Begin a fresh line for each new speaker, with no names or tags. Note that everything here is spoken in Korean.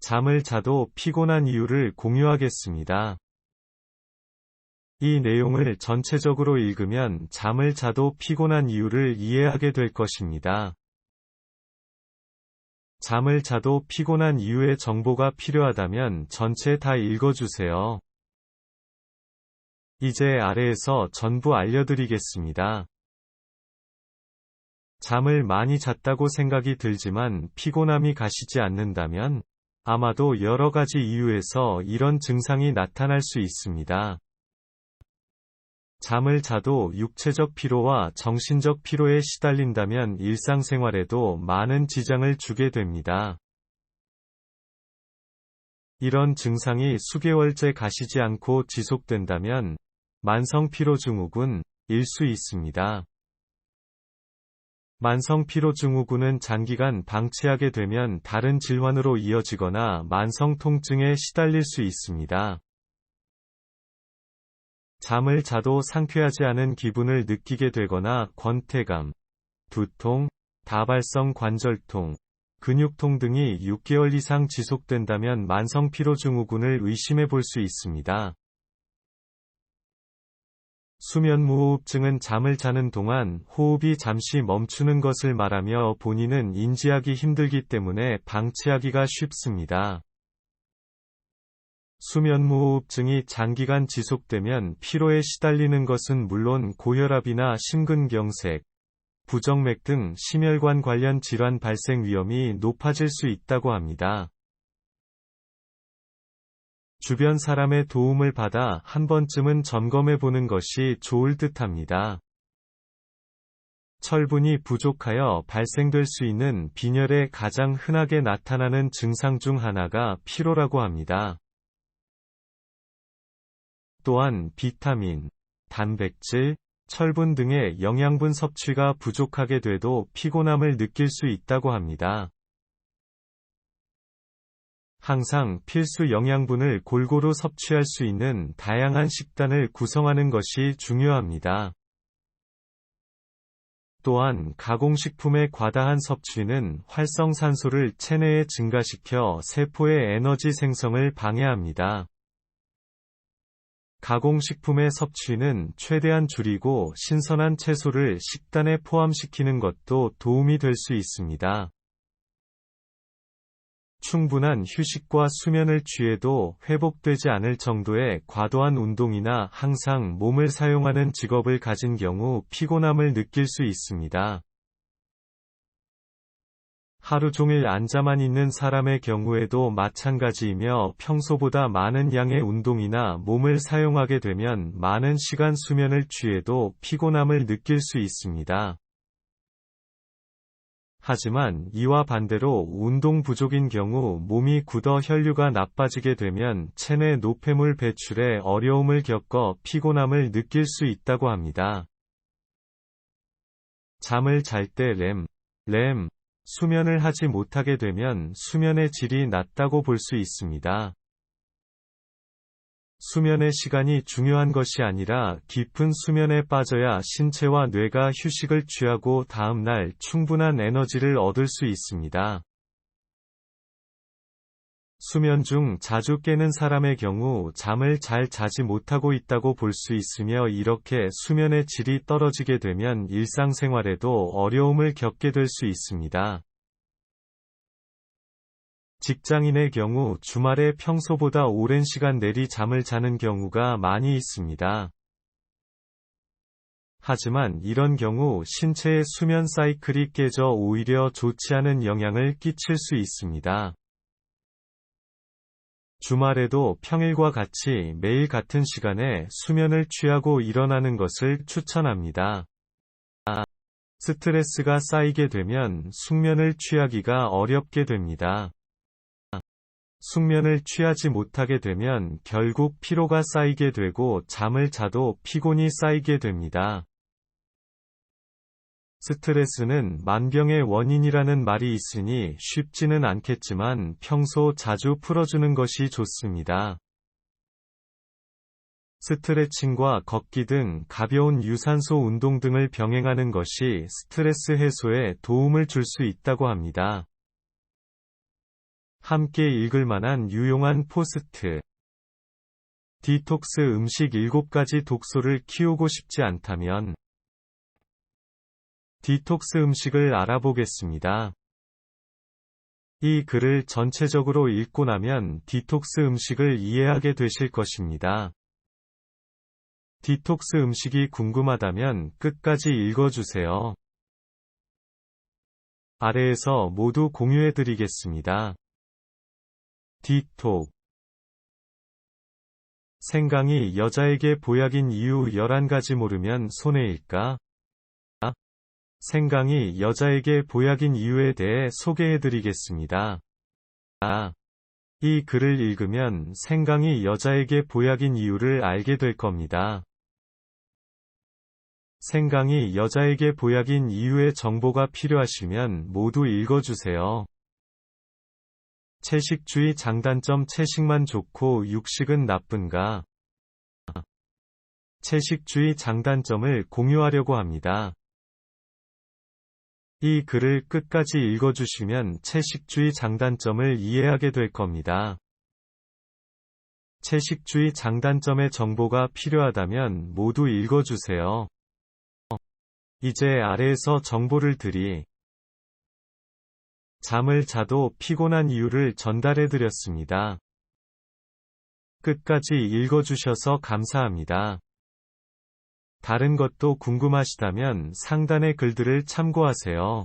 잠을 자도 피곤한 이유를 공유하겠습니다. 이 내용을 전체적으로 읽으면 잠을 자도 피곤한 이유를 이해하게 될 것입니다. 잠을 자도 피곤한 이유의 정보가 필요하다면 전체 다 읽어주세요. 이제 아래에서 전부 알려드리겠습니다. 잠을 많이 잤다고 생각이 들지만 피곤함이 가시지 않는다면 아마도 여러 가지 이유에서 이런 증상이 나타날 수 있습니다. 잠을 자도 육체적 피로와 정신적 피로에 시달린다면 일상생활에도 많은 지장을 주게 됩니다. 이런 증상이 수개월째 가시지 않고 지속된다면 만성피로증후군일 수 있습니다. 만성피로증후군은 장기간 방치하게 되면 다른 질환으로 이어지거나 만성통증에 시달릴 수 있습니다. 잠을 자도 상쾌하지 않은 기분을 느끼게 되거나 권태감, 두통, 다발성 관절통, 근육통 등이 6개월 이상 지속된다면 만성피로증후군을 의심해 볼 수 있습니다. 수면무호흡증은 잠을 자는 동안 호흡이 잠시 멈추는 것을 말하며 본인은 인지하기 힘들기 때문에 방치하기가 쉽습니다. 수면무호흡증이 장기간 지속되면 피로에 시달리는 것은 물론 고혈압이나 심근경색, 부정맥 등 심혈관 관련 질환 발생 위험이 높아질 수 있다고 합니다. 주변 사람의 도움을 받아 한 번쯤은 점검해 보는 것이 좋을 듯합니다. 철분이 부족하여 발생될 수 있는 빈혈에 가장 흔하게 나타나는 증상 중 하나가 피로라고 합니다. 또한 비타민, 단백질, 철분 등의 영양분 섭취가 부족하게 돼도 피곤함을 느낄 수 있다고 합니다. 항상 필수 영양분을 골고루 섭취할 수 있는 다양한 식단을 구성하는 것이 중요합니다. 또한 가공식품의 과다한 섭취는 활성산소를 체내에 증가시켜 세포의 에너지 생성을 방해합니다. 가공식품의 섭취는 최대한 줄이고 신선한 채소를 식단에 포함시키는 것도 도움이 될 수 있습니다. 충분한 휴식과 수면을 취해도 회복되지 않을 정도의 과도한 운동이나 항상 몸을 사용하는 직업을 가진 경우 피곤함을 느낄 수 있습니다. 하루 종일 앉아만 있는 사람의 경우에도 마찬가지이며 평소보다 많은 양의 운동이나 몸을 사용하게 되면 많은 시간 수면을 취해도 피곤함을 느낄 수 있습니다. 하지만 이와 반대로 운동 부족인 경우 몸이 굳어 혈류가 나빠지게 되면 체내 노폐물 배출에 어려움을 겪어 피곤함을 느낄 수 있다고 합니다. 잠을 잘 때 REM, 수면을 하지 못하게 되면 수면의 질이 낮다고 볼 수 있습니다. 수면의 시간이 중요한 것이 아니라 깊은 수면에 빠져야 신체와 뇌가 휴식을 취하고 다음 날 충분한 에너지를 얻을 수 있습니다. 수면 중 자주 깨는 사람의 경우 잠을 잘 자지 못하고 있다고 볼 수 있으며 이렇게 수면의 질이 떨어지게 되면 일상생활에도 어려움을 겪게 될 수 있습니다. 직장인의 경우 주말에 평소보다 오랜 시간 내리 잠을 자는 경우가 많이 있습니다. 하지만 이런 경우 신체의 수면 사이클이 깨져 오히려 좋지 않은 영향을 끼칠 수 있습니다. 주말에도 평일과 같이 매일 같은 시간에 수면을 취하고 일어나는 것을 추천합니다. 스트레스가 쌓이게 되면 숙면을 취하기가 어렵게 됩니다. 숙면을 취하지 못하게 되면 결국 피로가 쌓이게 되고 잠을 자도 피곤이 쌓이게 됩니다. 스트레스는 만병의 원인이라는 말이 있으니 쉽지는 않겠지만 평소 자주 풀어주는 것이 좋습니다. 스트레칭과 걷기 등 가벼운 유산소 운동 등을 병행하는 것이 스트레스 해소에 도움을 줄 수 있다고 합니다. 함께 읽을 만한 유용한 포스트. 디톡스 음식 7가지 독소를 키우고 싶지 않다면 디톡스 음식을 알아보겠습니다. 이 글을 전체적으로 읽고 나면 디톡스 음식을 이해하게 되실 것입니다. 디톡스 음식이 궁금하다면 끝까지 읽어주세요. 아래에서 모두 공유해드리겠습니다. 디톡. 생강이 여자에게 보약인 이유 11가지 모르면 손해일까? 생강이 여자에게 보약인 이유에 대해 소개해드리겠습니다. 이 글을 읽으면 생강이 여자에게 보약인 이유를 알게 될 겁니다. 생강이 여자에게 보약인 이유의 정보가 필요하시면 모두 읽어주세요. 채식주의 장단점. 채식만 좋고 육식은 나쁜가? 채식주의 장단점을 공유하려고 합니다. 이 글을 끝까지 읽어주시면 채식주의 장단점을 이해하게 될 겁니다. 채식주의 장단점의 정보가 필요하다면 모두 읽어주세요. 이제 아래에서 정보를 드리 잠을 자도 피곤한 이유를 전달해드렸습니다. 끝까지 읽어주셔서 감사합니다. 다른 것도 궁금하시다면 상단의 글들을 참고하세요.